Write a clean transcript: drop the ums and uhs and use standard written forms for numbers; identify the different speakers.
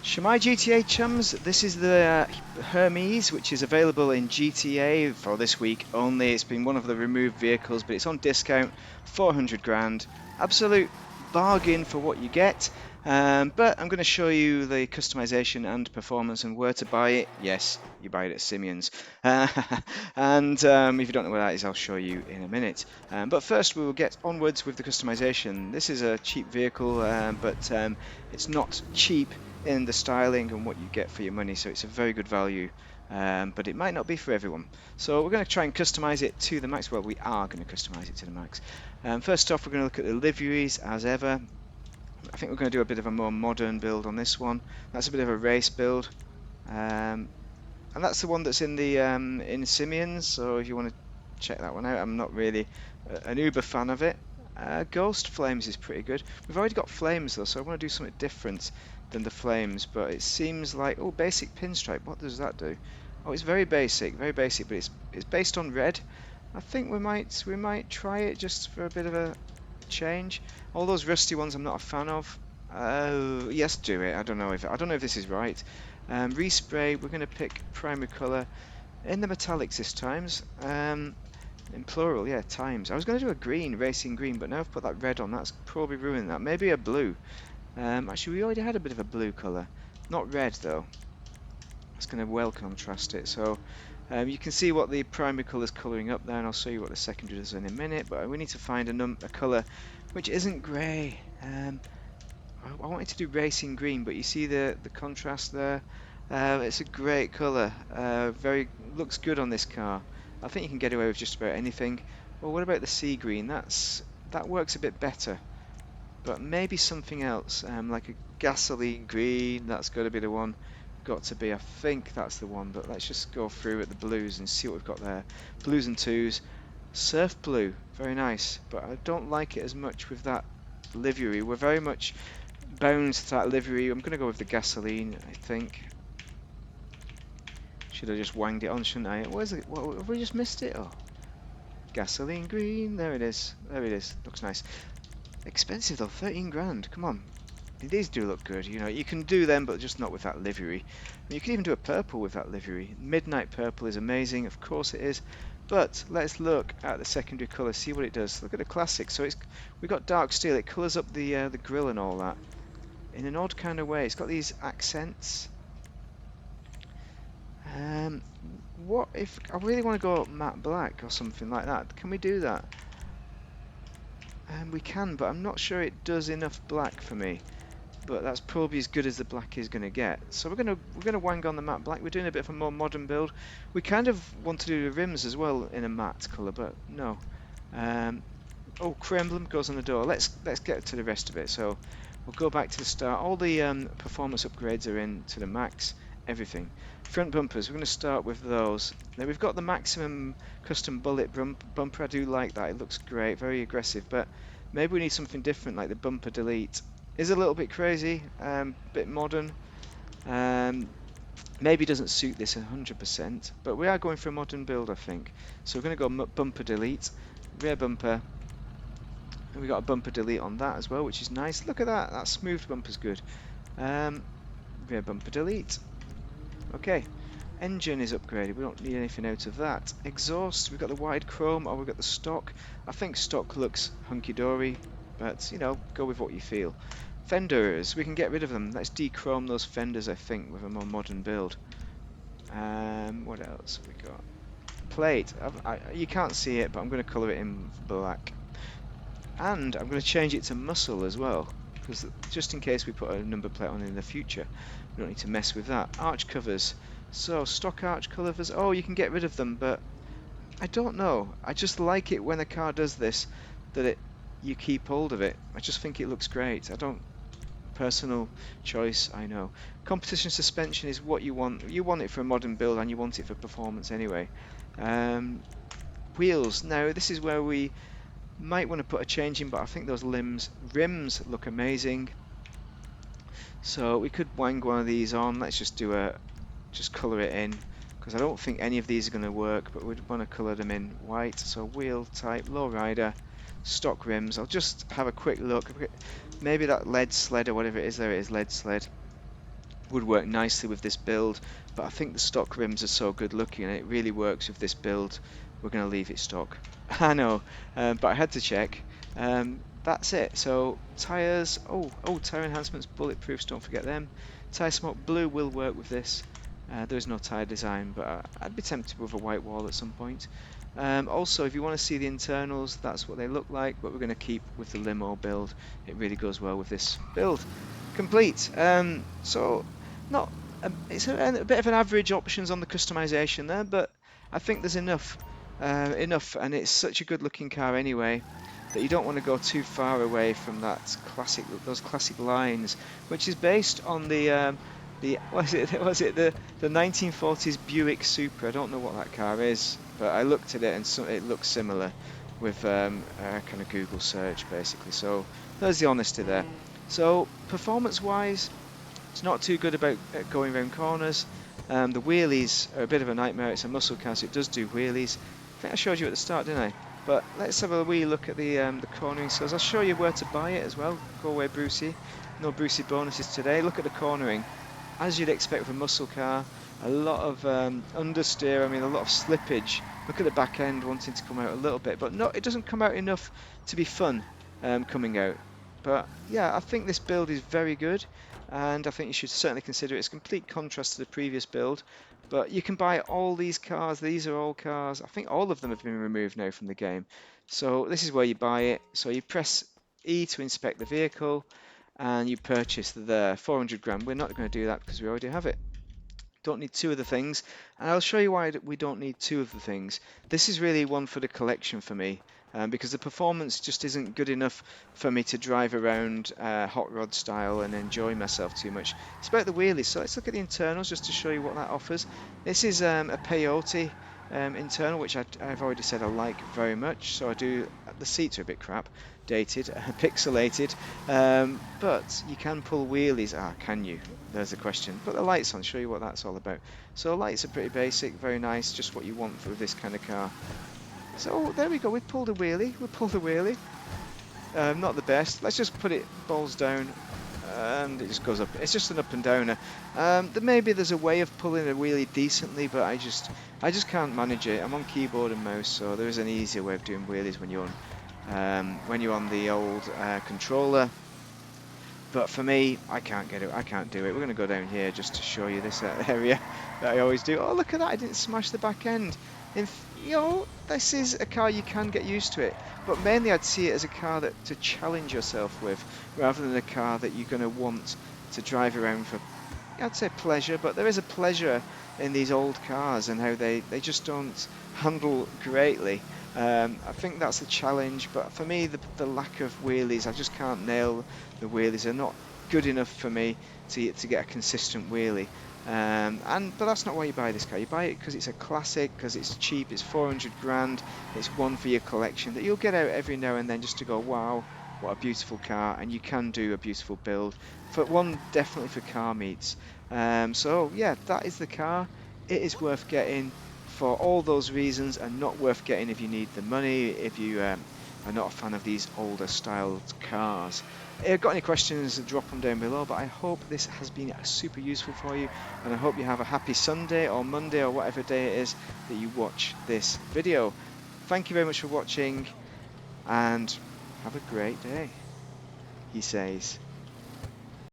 Speaker 1: Shemai GTA chums, this is the Hermes, which is available in GTA for this week only. It's been one of the removed vehicles, but it's on discount, 400 grand. Absolute bargain for what you get. But I'm going to show you the customization and performance and where to buy it. Yes, you buy it at Simeon's. And if you don't know where that is, I'll show you in a minute. But first, we will get onwards with the customization. This is a cheap vehicle, but it's not cheap in the styling and what you get for your money, so it's a very good value, but it might not be for everyone. So we're going to try and customize it to the max. Well, we are going to customize it to the max. First off, we're going to look at the liveries as ever. I think we're going to do a bit of a more modern build on this one. That's a bit of a race build, and that's the one that's in the in Simeon's, so if you want to check that one out. I'm not really an uber fan of it. Ghost Flames is pretty good. We've already got Flames though, so I want to do something different than the Flames, but it seems like, oh, basic pinstripe, what does that do? Oh, it's very basic, but it's based on red. I think we might try it just for a bit of a change. All those rusty ones I'm not a fan of. Yes, do it. I don't know if this is right. Respray, we're going to pick primary color in the metallics this times. In plural, yeah, times. I was going to do a green, racing green, but now I've put that red on. That's probably ruined that. Maybe a blue. Actually, we already had a bit of a blue colour. Not red, though. It's going to well contrast it. So you can see what the primary colour is colouring up there, and I'll show you what the secondary does in a minute. But we need to find a colour which isn't grey. I wanted to do racing green, but you see the contrast there. It's a great colour. Looks good on this car. I think you can get away with just about anything. Well, what about the sea green? That works a bit better. But maybe something else, like a gasoline green. That's got to be the one. Got to be. I think that's the one. But let's just go through at the blues and see what we've got there. Blues and twos. Surf blue, very nice. But I don't like it as much with that livery. We're very much bound to that livery. I'm going to go with the gasoline, I think. Should have just wanged it on, shouldn't I? Where's it? What, have we just missed it? Oh, gasoline green. There it is. There it is. Looks nice. Expensive though, 13 grand. Come on. These do look good. You know, you can do them, but just not with that livery. You can even do a purple with that livery. Midnight purple is amazing. Of course it is. But let's look at the secondary colour, see what it does. Look at the classic. So we've got dark steel. It colours up the grille and all that in an odd kind of way. It's got these accents. What if I really want to go matte black or something like that? Can we do that? We can, but I'm not sure it does enough black for me. But that's probably as good as the black is going to get. So we're gonna wang on the matte black. We're doing a bit of a more modern build. We kind of want to do the rims as well in a matte colour, but no. Oh, crew emblem goes on the door. Let's get to the rest of it. So we'll go back to the start. All the performance upgrades are in to the max. Everything. Front bumpers, we're going to start with those. Now we've got the maximum custom bullet bumper. I do like that. It looks great, very aggressive, but maybe we need something different like the bumper delete. Is a little bit crazy, bit modern. Maybe doesn't suit this 100%, but we are going for a modern build, I think. So we're going to go bumper delete, rear bumper, and we got a bumper delete on that as well, which is nice. Look at that, that smooth bumper's good. Rear bumper delete. Okay, engine is upgraded, we don't need anything out of that. Exhaust, we've got the wide chrome, or we've got the stock. I think stock looks hunky-dory, but, you know, go with what you feel. Fenders, we can get rid of them. Let's de-chrome those fenders, I think, with a more modern build. What else have we got? Plate, you can't see it, but I'm going to colour it in black. And I'm going to change it to muscle as well, because just in case we put a number plate on in the future, we don't need to mess with that. Arch covers. So, stock arch covers. Oh, you can get rid of them, but I don't know. I just like it when a car does this, that you keep hold of it. I just think it looks great. Personal choice, I know. Competition suspension is what you want. You want it for a modern build, and you want it for performance anyway. Wheels. Now, this is where we might want to put a change in, but I think those rims look amazing. So we could wang one of these on. Let's just just colour it in, because I don't think any of these are going to work, but we'd want to colour them in white. So wheel type, lowrider, stock rims. I'll just have a quick look. Maybe that lead sled or whatever it is, there it is, lead sled. would work nicely with this build, but I think the stock rims are so good looking and it really works with this build. We're going to leave it stock. I know, but I had to check. That's it. So tyres, tyre enhancements, bulletproofs, don't forget them. Tyre smoke blue will work with this. There is no tyre design, but I'd be tempted with a white wall at some point. Also, if you want to see the internals, that's what they look like, but we're going to keep with the limo build. It really goes well with this build. Complete. So not it's a bit of an average options on the customization there, but I think there's enough, and it's such a good looking car anyway that you don't want to go too far away from those classic lines, which is based on the was it the 1940s Buick Supra. I don't know what that car is, but I looked at it and it looks similar with a kind of Google search basically. So there's the honesty there. So performance wise, it's not too good about going around corners. The wheelies are a bit of a nightmare. It's a muscle car, so it does do wheelies. I think I showed you at the start, didn't I? But let's have a wee look at the cornering skills. I'll show you where to buy it as well. Go away, Brucey. No Brucey bonuses today. Look at the cornering. As you'd expect with a muscle car, a lot of understeer. I mean, a lot of slippage. Look at the back end wanting to come out a little bit, but no, it doesn't come out enough to be fun coming out. But yeah, I think this build is very good, and I think you should certainly consider it. It's a complete contrast to the previous build, but you can buy all these cars. These are all cars. I think all of them have been removed now from the game. So this is where you buy it. So you press E to inspect the vehicle, and you purchase the 400 grand. We're not going to do that because we already have it. Don't need two of the things, and I'll show you why we don't need two of the things. This is really one for the collection for me, because the performance just isn't good enough for me to drive around hot rod style and enjoy myself too much. It's about the wheelies, so let's look at the internals just to show you what that offers. This is a peyote internal, which I've already said I like very much, so I do. The seats are a bit crap, dated, pixelated, but you can pull wheelies. Can you? There's the question. Put the lights on, show you what that's all about. So lights are pretty basic, very nice, just what you want for this kind of car. So there we go, we pulled a wheelie, not the best. Let's just put it balls down, and it just goes up. It's just an up and downer. Maybe there's a way of pulling a wheelie decently, but I just can't manage it. I'm on keyboard and mouse, so there is an easier way of doing wheelies when you're on the old controller. But for me, I can't get it. I can't do it. We're going to go down here just to show you this area that I always do. Oh, look at that! I didn't smash the back end. This is a car you can get used to it. But mainly, I'd see it as a car to challenge yourself with, rather than a car that you're going to want to drive around for. I'd say pleasure, but there is a pleasure in these old cars and how they just don't handle greatly. I think that's the challenge, but for me, the lack of wheelies, I just can't nail the wheelies. They're not good enough for me to get a consistent wheelie. But that's not why you buy this car. You buy it because it's a classic, because it's cheap, it's 400 grand, it's one for your collection that you'll get out every now and then just to go, wow, what a beautiful car, and you can do a beautiful build. For one, definitely for car meets. So yeah, that is the car. It is worth getting for all those reasons, and not worth getting if you need the money, if you are not a fan of these older styled cars. If you've got any questions, drop them down below, but I hope this has been super useful for you, and I hope you have a happy Sunday or Monday or whatever day it is that you watch this video. Thank you very much for watching, and have a great day, he says.